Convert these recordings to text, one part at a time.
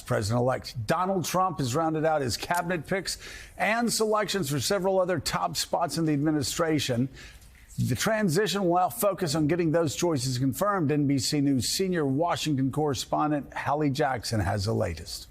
President-elect Donald Trump has rounded out his cabinet picks and selections for several other top spots in the administration. The transition will now focus on getting those choices confirmed. NBC News senior Washington correspondent Hallie Jackson has the latest.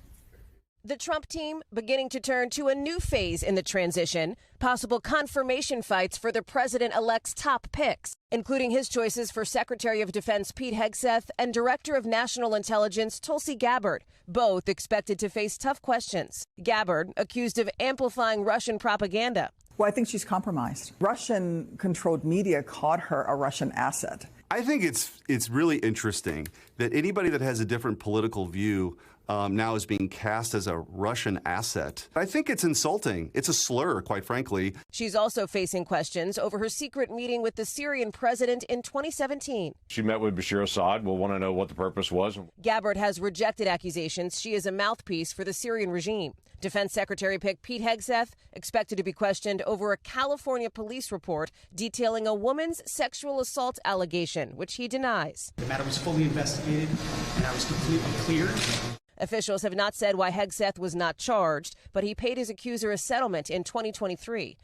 The Trump team beginning to turn to a new phase in the transition, possible confirmation fights for the president-elect's top picks, including his choices for Secretary of Defense Pete Hegseth and Director of National Intelligence Tulsi Gabbard, both expected to face tough questions. Gabbard accused of amplifying Russian propaganda. Well, I think she's compromised. Russian-controlled media called her a Russian asset. I think it's really interesting that anybody that has a different political view now is being cast as a Russian asset. I think it's insulting. It's a slur, quite frankly. She's also facing questions over her secret meeting with the Syrian president in 2017. She met with Bashar Assad. We'll want to know what the purpose was. Gabbard has rejected accusations she is a mouthpiece for the Syrian regime. Defense Secretary pick Pete Hegseth expected to be questioned over a California police report detailing a woman's sexual assault allegation, which he denies. The matter was fully investigated, and I was completely cleared. Officials have not said why Hegseth was not charged, but he paid his accuser a settlement in 2023.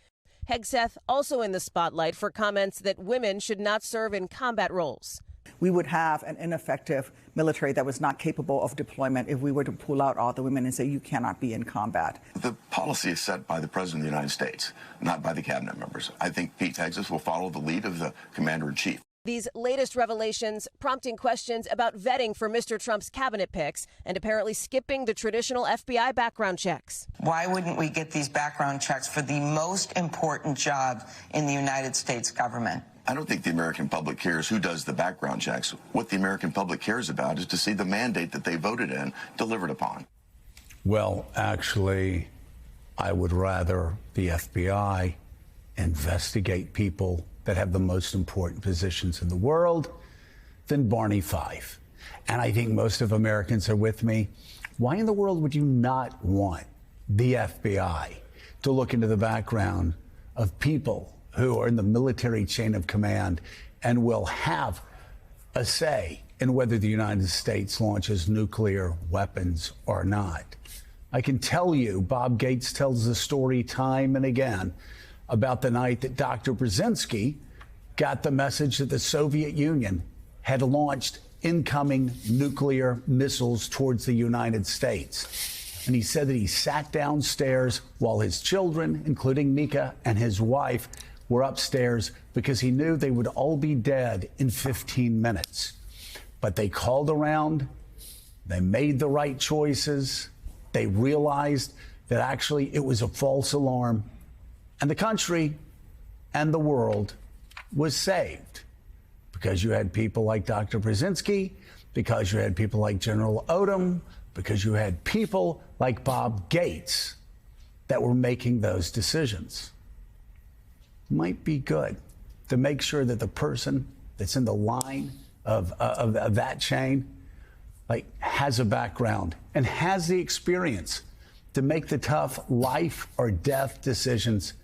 Hegseth also in the spotlight for comments that women should not serve in combat roles. We would have an ineffective military that was not capable of deployment if we were to pull out all the women and say you cannot be in combat. The policy is set by the President of the United States, not by the cabinet members. I think Pete Hegseth will follow the lead of the Commander-in-Chief. These latest revelations prompting questions about vetting for Mr. Trump's cabinet picks and apparently skipping the traditional FBI background checks. Why wouldn't we get these background checks for the most important job in the United States government? I don't think the American public cares who does the background checks. What the American public cares about is to see the mandate that they voted in delivered upon. Well, actually, I would rather the FBI investigate people that have the most important positions in the world than Barney Fife. And I think most of Americans are with me. Why in the world would you not want the FBI to look into the background of people who are in the military chain of command and will have a say in whether the United States launches nuclear weapons or not? I can tell you, Bob Gates tells the story time and again about the night that Dr. Brzezinski got the message that the Soviet Union had launched incoming nuclear missiles towards the United States. And he said that he sat downstairs while his children, including Mika and his wife, were upstairs because he knew they would all be dead in 15 minutes. But they called around, they made the right choices, they realized that actually it was a false alarm, and the country and the world was saved because you had people like Dr. Brzezinski, because you had people like General Odom, because you had people like Bob Gates that were making those decisions. Might be good to make sure that the person that's in the line of that chain has a background and has the experience to make the tough life or death decisions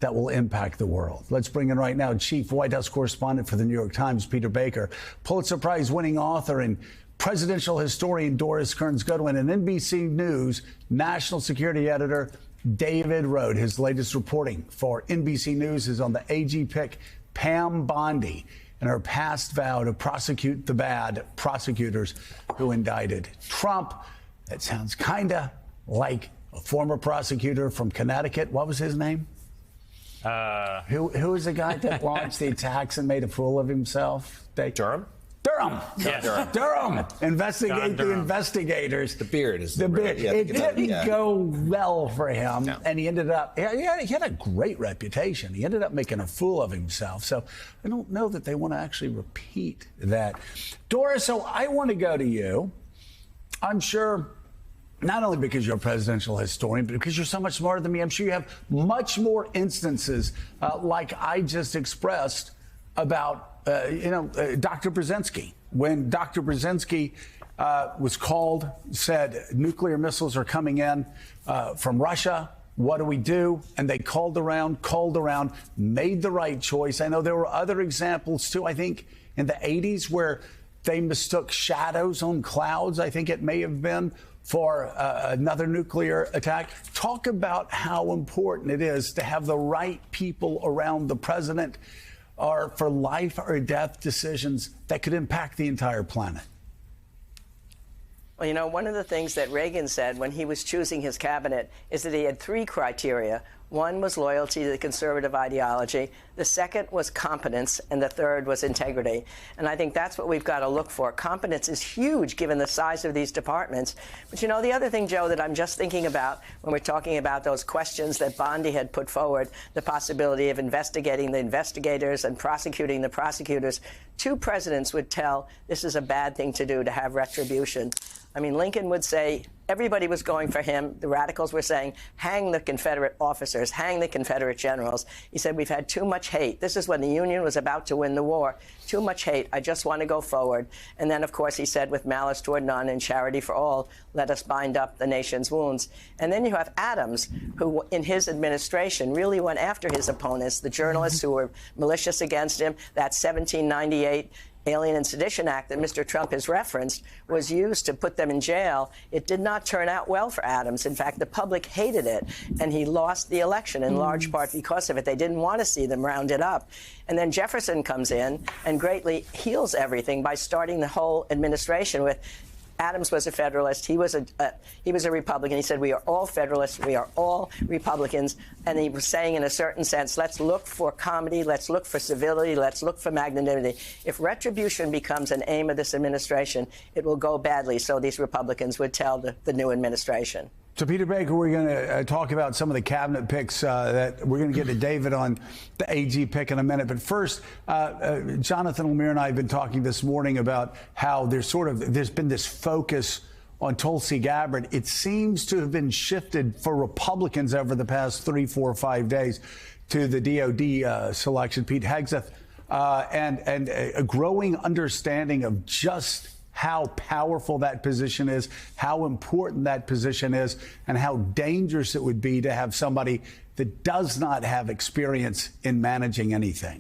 that will impact the world. Let's bring in right now Chief White House Correspondent for the New York Times, Peter Baker, Pulitzer Prize-winning author and presidential historian Doris Kearns Goodwin, and NBC News National Security Editor David Rohde. His latest reporting for NBC News is on the AG pick Pam Bondi and her past vow to prosecute the bad prosecutors who indicted Trump. That sounds kind of like a former prosecutor from Connecticut. What was his name? Who was the guy that launched the attacks and made a fool of himself? Durham? Durham. Yes. Durham. Investigate the investigators. The beard is the beard. Yeah, it didn't go well for him, no. And he ended up. He had a great reputation. He ended up making a fool of himself. So I don't know that they want to actually repeat that. Doris, so I want to go to you. I'm sure. Not only because you're a presidential historian, but because you're so much smarter than me. I'm sure you have much more instances like I just expressed about, Dr. Brzezinski. When Dr. Brzezinski was called, said nuclear missiles are coming in from Russia. What do we do? And they called around, made the right choice. I know there were other examples, too, I think, in the 80s where they mistook shadows on clouds, I think it may have been, for another nuclear attack. Talk about how important it is to have the right people around the president or for life or death decisions that could impact the entire planet. Well, you know, one of the things that Reagan said when he was choosing his cabinet is that he had three criteria. One was loyalty to the conservative ideology. The second was competence. And the third was integrity. And I think that's what we've got to look for. Competence is huge given the size of these departments. But, you know, the other thing, Joe, that I'm just thinking about when we're talking about those questions that Bondi had put forward, the possibility of investigating the investigators and prosecuting the prosecutors, two presidents would tell this is a bad thing to do, to have retribution. I mean, Lincoln would say everybody was going for him. The radicals were saying, hang the Confederate officers, hang the Confederate generals. He said, we've had too much hate. This is when the Union was about to win the war. Too much hate. I just want to go forward. And then, of course, he said, with malice toward none and charity for all, let us bind up the nation's wounds. And then you have Adams, who in his administration really went after his opponents, the journalists who were malicious against him. That 1798 Alien and Sedition Act that Mr. Trump has referenced was used to put them in jail. It did not turn out well for Adams. In fact, the public hated it, and he lost the election in large part because of it. They didn't want to see them rounded up. And then Jefferson comes in and greatly heals everything by starting the whole administration with Adams was a Federalist. He was a Republican. He said, we are all Federalists. We are all Republicans. And he was saying, in a certain sense, let's look for comedy. Let's look for civility. Let's look for magnanimity. If retribution becomes an aim of this administration, it will go badly. So these Republicans would tell the new administration. So, Peter Baker, we're going to talk about some of the cabinet picks that we're going to get to David on the AG pick in a minute. But first, Jonathan Lemire and I have been talking this morning about how there's been this focus on Tulsi Gabbard. It seems to have been shifted for Republicans over the past 3, 4, 5 days to the DOD selection, Pete Hegseth, and a growing understanding of just how powerful that position is, how important that position is, and how dangerous it would be to have somebody that does not have experience in managing anything.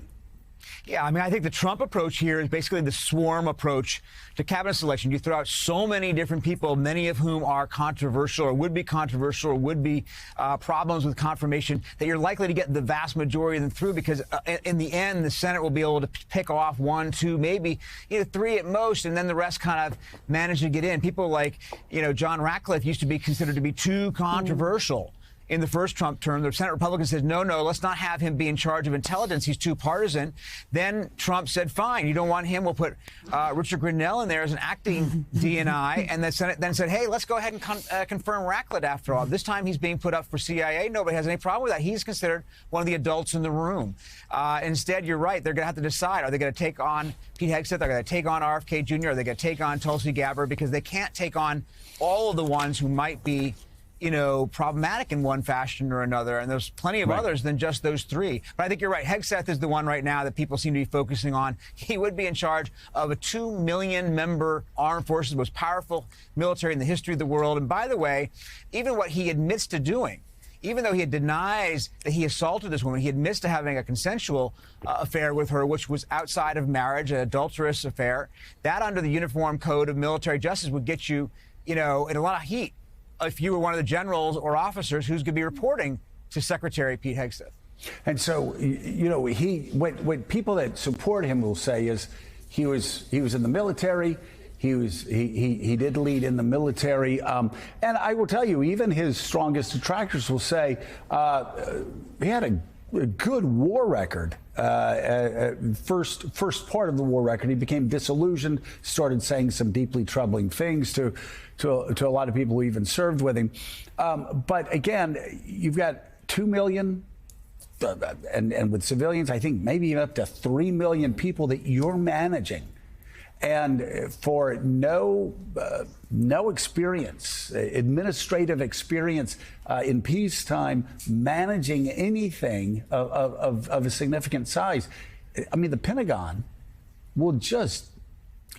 Yeah, I mean, I think the Trump approach here is basically the swarm approach to cabinet selection. You throw out so many different people, many of whom are controversial or would be problems with confirmation, that you're likely to get the vast majority of them through because in the end, the Senate will be able to pick off 1, 2, maybe 3 at most, and then the rest kind of manage to get in. People like, John Ratcliffe used to be considered to be too controversial. In the first Trump term, the Senate Republicans said, no, let's not have him be in charge of intelligence. He's too partisan. Then Trump said, fine, you don't want him. We'll put Richard Grenell in there as an acting DNI. And the Senate then said, hey, let's go ahead and confirm Ratcliffe after all. This time he's being put up for CIA. Nobody has any problem with that. He's considered one of the adults in the room. Instead, you're right. They're going to have to decide. Are they going to take on Pete Hegseth? Are they going to take on RFK Jr.? Are they going to take on Tulsi Gabbard? Because they can't take on all of the ones who might be problematic in one fashion or another. And there's plenty of others than just those three. But I think you're right. Hegseth is the one right now that people seem to be focusing on. He would be in charge of a 2 million member armed forces, most powerful military in the history of the world. And by the way, even what he admits to doing, even though he denies that he assaulted this woman, he admits to having a consensual affair with her, which was outside of marriage, an adulterous affair. That under the Uniform Code of Military Justice would get you, in a lot of heat if you were one of the generals or officers who's going to be reporting to Secretary Pete Hegseth. And so, what people that support him will say is he was in the military. He did lead in the military. And I will tell you, even his strongest detractors will say he had a good war record. First part of the war record, he became disillusioned, started saying some deeply troubling things to a lot of people who even served with him. But again, you've got 2 million, and with civilians, I think maybe even up to 3 million people that you're managing. And for no experience, administrative experience in peacetime, managing anything of a significant size, I mean, the Pentagon will just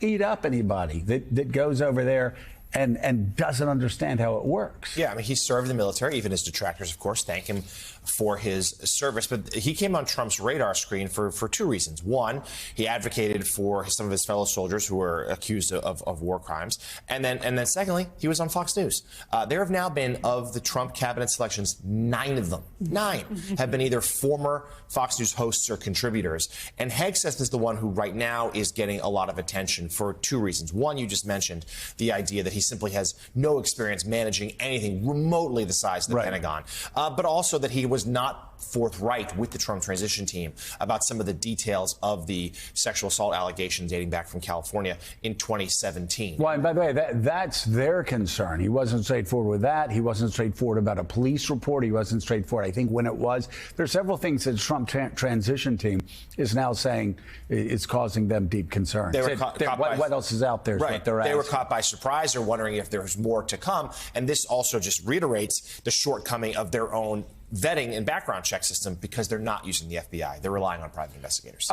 eat up anybody that goes over there and doesn't understand how it works. Yeah, I mean, he served in the military. Even his detractors, of course, thank him for his service. But he came on Trump's radar screen for two reasons. One, he advocated for some of his fellow soldiers who were accused of war crimes. And then secondly, he was on Fox News. There have now been, of the Trump cabinet selections, 9 of them, 9 have been either former Fox News hosts or contributors. And Hegseth is the one who right now is getting a lot of attention for 2 reasons. One, you just mentioned the idea that he simply has no experience managing anything remotely the size of the Pentagon, but also that he was not forthright with the Trump transition team about some of the details of the sexual assault allegations dating back from California in 2017. Well, and by the way, that's their concern. He wasn't straightforward with that. He wasn't straightforward about a police report. He wasn't straightforward, I think, when it was. There's several things that the Trump transition team is now saying is causing them deep concern. What else is out there is what they're asking. They were caught by surprise. They're wondering if there's more to come. And this also just reiterates the shortcoming of their own vetting and background check system because they're not using the FBI. They're relying on private investigators.